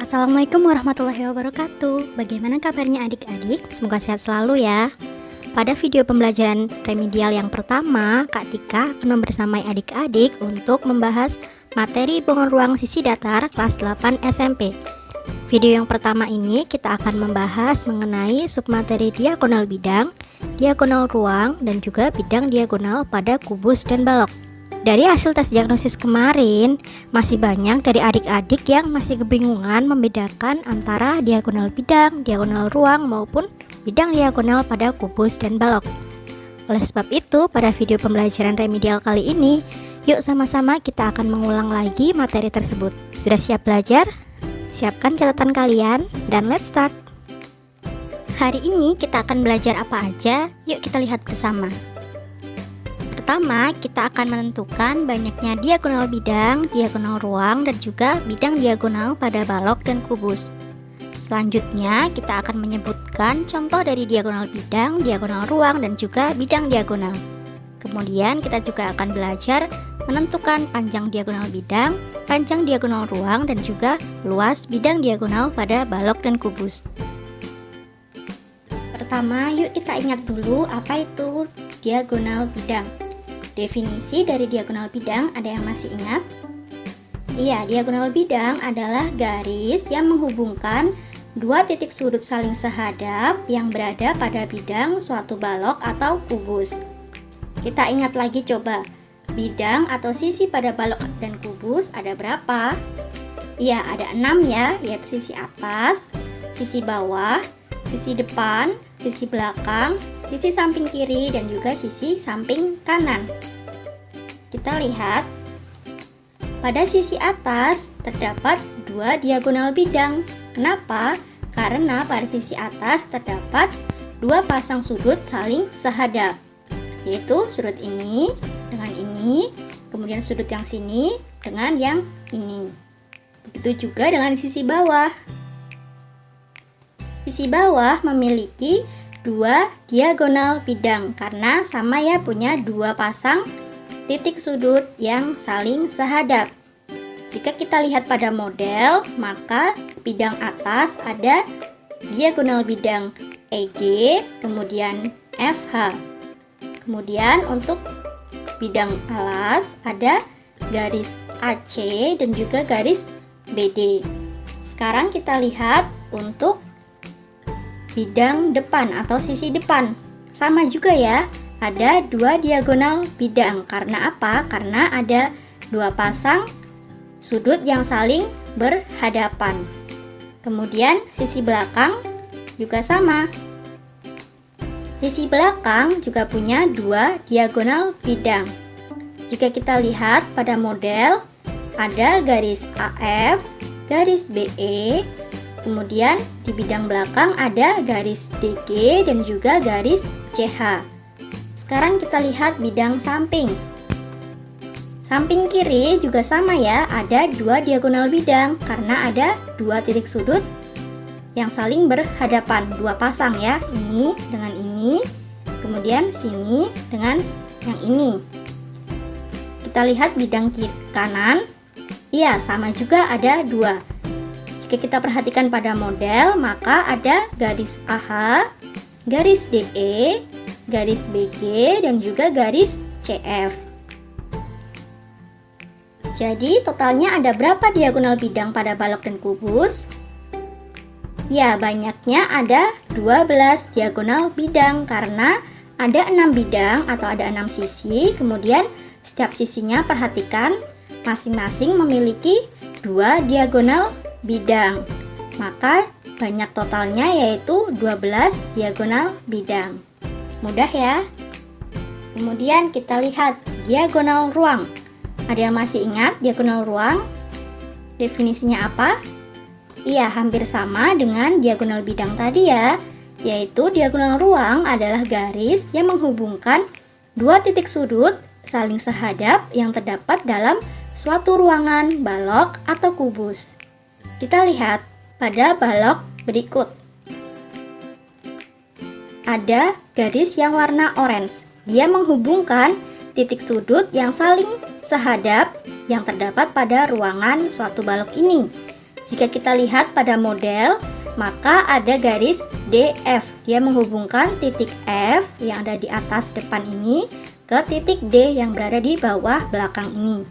Assalamualaikum warahmatullahi wabarakatuh. Bagaimana kabarnya adik-adik? Semoga sehat selalu ya. Pada video pembelajaran remedial yang pertama, Kak Tika akan membersamai adik-adik untuk membahas materi hubungan ruang sisi datar kelas 8 SMP. Video yang pertama ini kita akan membahas mengenai submateri diagonal bidang, diagonal ruang, dan juga bidang diagonal pada kubus dan balok. Dari hasil tes diagnosis kemarin, masih banyak dari adik-adik yang masih kebingungan membedakan antara diagonal bidang, diagonal ruang, maupun bidang diagonal pada kubus dan balok. Oleh sebab itu, pada video pembelajaran remedial kali ini, yuk sama-sama kita akan mengulang lagi materi tersebut. Sudah siap belajar? Siapkan catatan kalian, dan let's start! Hari ini kita akan belajar apa aja? Yuk kita lihat bersama. Pertama, kita akan menentukan banyaknya diagonal bidang, diagonal ruang, dan juga bidang diagonal pada balok dan kubus. Selanjutnya, kita akan menyebutkan contoh dari diagonal bidang, diagonal ruang, dan juga bidang diagonal. Kemudian, kita juga akan belajar menentukan panjang diagonal bidang, panjang diagonal ruang, dan juga luas bidang diagonal pada balok dan kubus. Pertama, yuk kita ingat dulu apa itu diagonal bidang. Definisi dari diagonal bidang, ada yang masih ingat? Iya, diagonal bidang adalah garis yang menghubungkan dua titik sudut saling sehadap yang berada pada bidang suatu balok atau kubus. Kita ingat lagi coba, bidang atau sisi pada balok dan kubus ada berapa? Iya, ada 6 ya, yaitu sisi atas, sisi bawah, sisi depan, sisi belakang, sisi samping kiri, dan juga sisi samping kanan. Kita lihat, pada sisi atas terdapat dua diagonal bidang. Kenapa? Karena pada sisi atas terdapat dua pasang sudut saling sehadap, yaitu sudut ini dengan ini, kemudian sudut yang sini dengan yang ini. Begitu juga dengan sisi bawah. Sisi bawah memiliki dua diagonal bidang karena sama ya, punya dua pasang titik sudut yang saling sehadap. Jika kita lihat pada model, maka bidang atas ada diagonal bidang EG, kemudian FH. Kemudian untuk bidang alas ada garis AC dan juga garis BD. Sekarang kita lihat untuk bidang depan atau sisi depan. Sama juga ya, ada dua diagonal bidang. Karena apa? Karena ada dua pasang sudut yang saling berhadapan. Kemudian sisi belakang juga sama. Sisi belakang juga punya dua diagonal bidang. Jika kita lihat pada model, ada garis AF, garis BE, kemudian di bidang belakang ada garis DG dan juga garis CH. Sekarang kita lihat bidang samping. Samping kiri juga sama ya, ada dua diagonal bidang karena ada dua titik sudut yang saling berhadapan, dua pasang ya, ini dengan ini, kemudian sini dengan yang ini. Kita lihat bidang kiri kanan, iya sama juga ada dua. Jika kita perhatikan pada model, maka ada garis AH, garis DE, garis BG, dan juga garis CF. Jadi totalnya ada berapa diagonal bidang pada balok dan kubus? Ya, banyaknya ada 12 diagonal bidang karena ada 6 bidang atau ada 6 sisi. Kemudian setiap sisinya perhatikan masing-masing memiliki 2 diagonal bidang. Maka banyak totalnya yaitu 12 diagonal bidang. Mudah ya. Kemudian kita lihat diagonal ruang. Ada yang masih ingat diagonal ruang? Definisinya apa? Iya, hampir sama dengan diagonal bidang tadi ya. Yaitu diagonal ruang adalah garis yang menghubungkan dua titik sudut saling sehadap yang terdapat dalam suatu ruangan, balok, atau kubus. Kita lihat pada balok berikut. Ada garis yang warna orange. Dia menghubungkan titik sudut yang saling sehadap yang terdapat pada ruangan suatu balok ini. Jika kita lihat pada model, maka ada garis DF. Dia menghubungkan titik F yang ada di atas depan ini ke titik D yang berada di bawah belakang ini.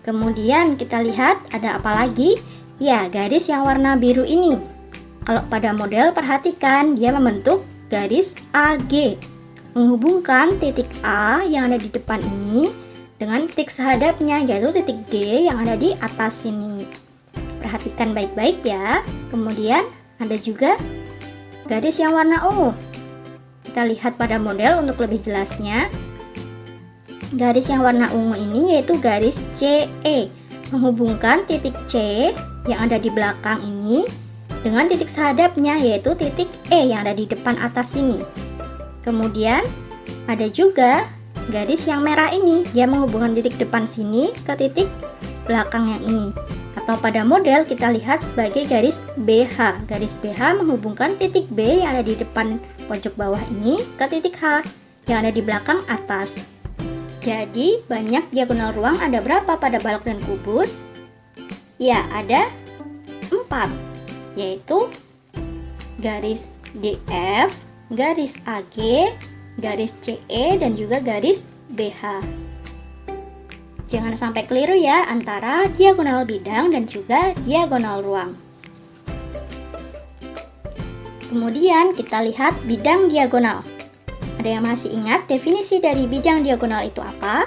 Kemudian kita lihat ada apa lagi? Ya, garis yang warna biru ini. Kalau pada model perhatikan dia membentuk garis AG, menghubungkan titik A yang ada di depan ini dengan titik sehadapnya, yaitu titik G yang ada di atas sini. Perhatikan baik-baik ya. Kemudian ada juga garis yang warna ungu. Kita lihat pada model untuk lebih jelasnya. Garis yang warna ungu ini yaitu garis CE, menghubungkan titik C yang ada di belakang ini dengan titik sehadapnya, yaitu titik E yang ada di depan atas sini. Kemudian ada juga garis yang merah ini, dia menghubungkan titik depan sini ke titik belakang yang ini. Atau pada model kita lihat sebagai garis BH. Garis BH menghubungkan titik B yang ada di depan pojok bawah ini ke titik H yang ada di belakang atas. Jadi banyak diagonal ruang ada berapa pada balok dan kubus? Ya, ada 4, yaitu garis DF, garis AG, garis CE, dan juga garis BH. Jangan sampai keliru ya antara diagonal bidang dan juga diagonal ruang. Kemudian kita lihat bidang diagonal. Ada yang masih ingat definisi dari bidang diagonal itu apa?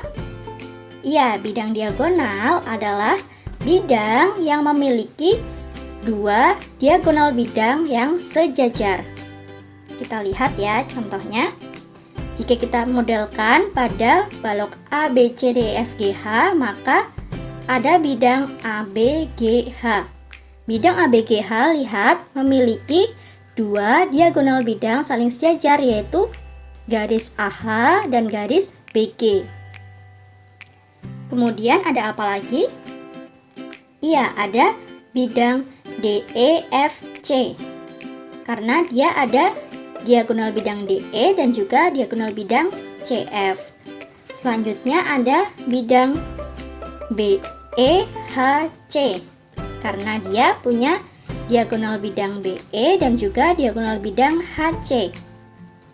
Iya, bidang diagonal adalah bidang yang memiliki dua diagonal bidang yang sejajar. Kita lihat ya contohnya. Jika kita modelkan pada balok A, B, C, D, E, F, G, H, maka ada bidang ABGH. Bidang ABGH lihat memiliki dua diagonal bidang saling sejajar, yaitu garis AH dan garis BG. Kemudian ada apa lagi? Iya, ada bidang DEFC. Karena dia ada diagonal bidang DE dan juga diagonal bidang CF. Selanjutnya ada bidang BEHC karena dia punya diagonal bidang BE dan juga diagonal bidang HC.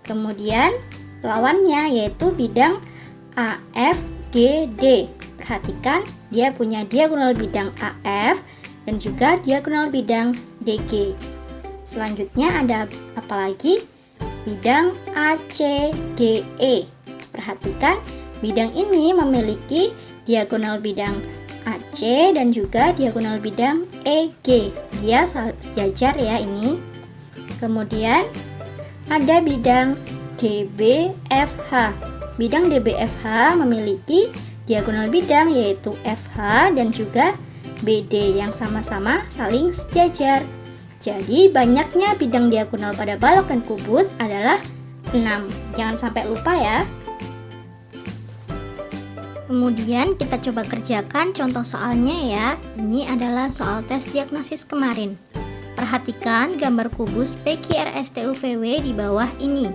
Kemudian lawannya yaitu bidang AFGD. Perhatikan dia punya diagonal bidang AF dan juga diagonal bidang DG. Selanjutnya ada apa lagi? Bidang ACGE. Perhatikan bidang ini memiliki diagonal bidang AC dan juga diagonal bidang EG. Dia sejajar ya ini. Kemudian ada bidang DBFH. Bidang DBFH memiliki diagonal bidang yaitu FH dan juga BD yang sama-sama saling sejajar. Jadi banyaknya bidang diagonal pada balok dan kubus adalah 6. Jangan sampai lupa ya. Kemudian kita coba kerjakan contoh soalnya ya. Ini adalah soal tes diagnosis kemarin. Perhatikan gambar kubus PQRSTUVW di bawah ini.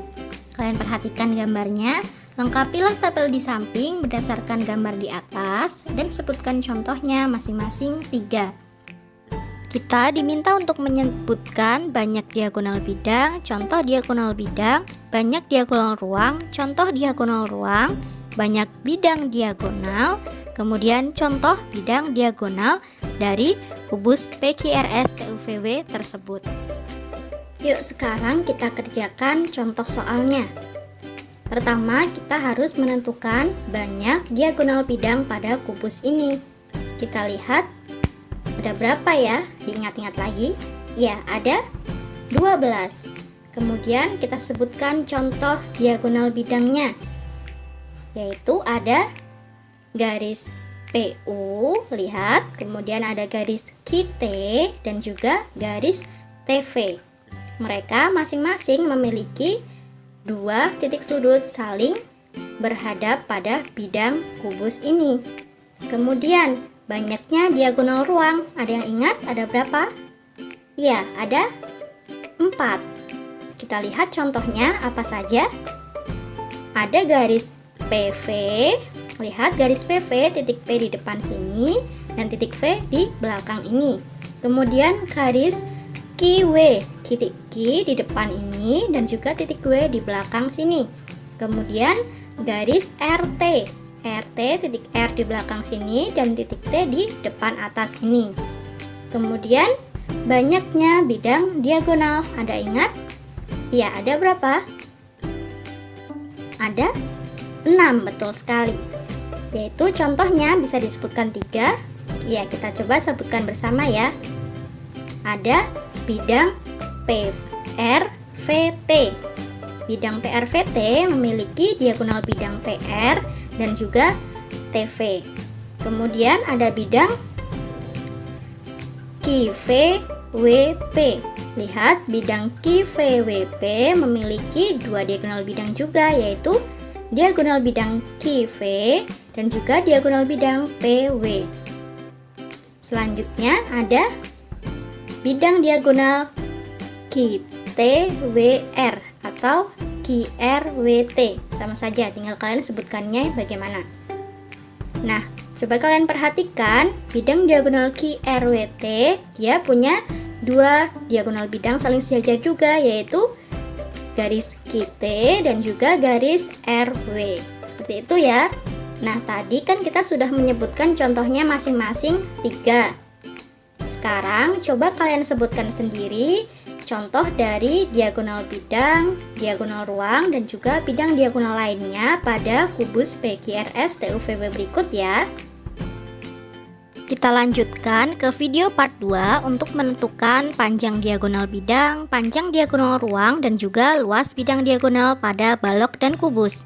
Kalian perhatikan gambarnya, lengkapilah tabel di samping berdasarkan gambar di atas dan sebutkan contohnya masing-masing 3. Kita diminta untuk menyebutkan banyak diagonal bidang, contoh diagonal bidang, banyak diagonal ruang, contoh diagonal ruang, banyak bidang diagonal, kemudian contoh bidang diagonal dari kubus PQRSTUVW tersebut. Yuk sekarang kita kerjakan contoh soalnya. Pertama kita harus menentukan banyak diagonal bidang pada kubus ini. Kita lihat ada berapa ya? Diingat-ingat lagi. Ya, ada 12. Kemudian kita sebutkan contoh diagonal bidangnya. Yaitu ada garis PU, lihat, kemudian ada garis QT dan juga garis TV. Mereka masing-masing memiliki dua titik sudut saling berhadap pada bidang kubus ini. Kemudian banyaknya diagonal ruang, ada yang ingat ada berapa? Ya, ada 4. Kita lihat contohnya apa saja. Ada garis PV, lihat garis PV, titik P di depan sini dan titik V di belakang ini. Kemudian garis QW, titik Q di depan ini dan juga titik W di belakang sini. Kemudian garis RT, titik R di belakang sini dan titik T di depan atas ini. Kemudian banyaknya bidang diagonal, Anda ingat? Ya, ada berapa? Ada 6, betul sekali. Yaitu contohnya bisa disebutkan 3. Ya, kita coba sebutkan bersama ya. Ada bidang PRVT. Bidang PRVT memiliki diagonal bidang PR dan juga TV. Kemudian ada bidang QVWP. Lihat, bidang QVWP memiliki 2 diagonal bidang juga, yaitu diagonal bidang QV dan juga diagonal bidang PW. Selanjutnya ada bidang diagonal QTWR atau QRWT. Sama saja, tinggal kalian sebutkannya bagaimana. Nah, coba kalian perhatikan bidang diagonal QRWT, dia punya 2 diagonal bidang saling sejajar juga, yaitu garis QT dan juga garis RW. Seperti itu ya. Nah, tadi kan kita sudah menyebutkan contohnya masing-masing 3. Sekarang coba kalian sebutkan sendiri contoh dari diagonal bidang, diagonal ruang, dan juga bidang diagonal lainnya pada kubus PQRS TUVB berikut ya. Kita lanjutkan ke video part 2 untuk menentukan panjang diagonal bidang, panjang diagonal ruang, dan juga luas bidang diagonal pada balok dan kubus.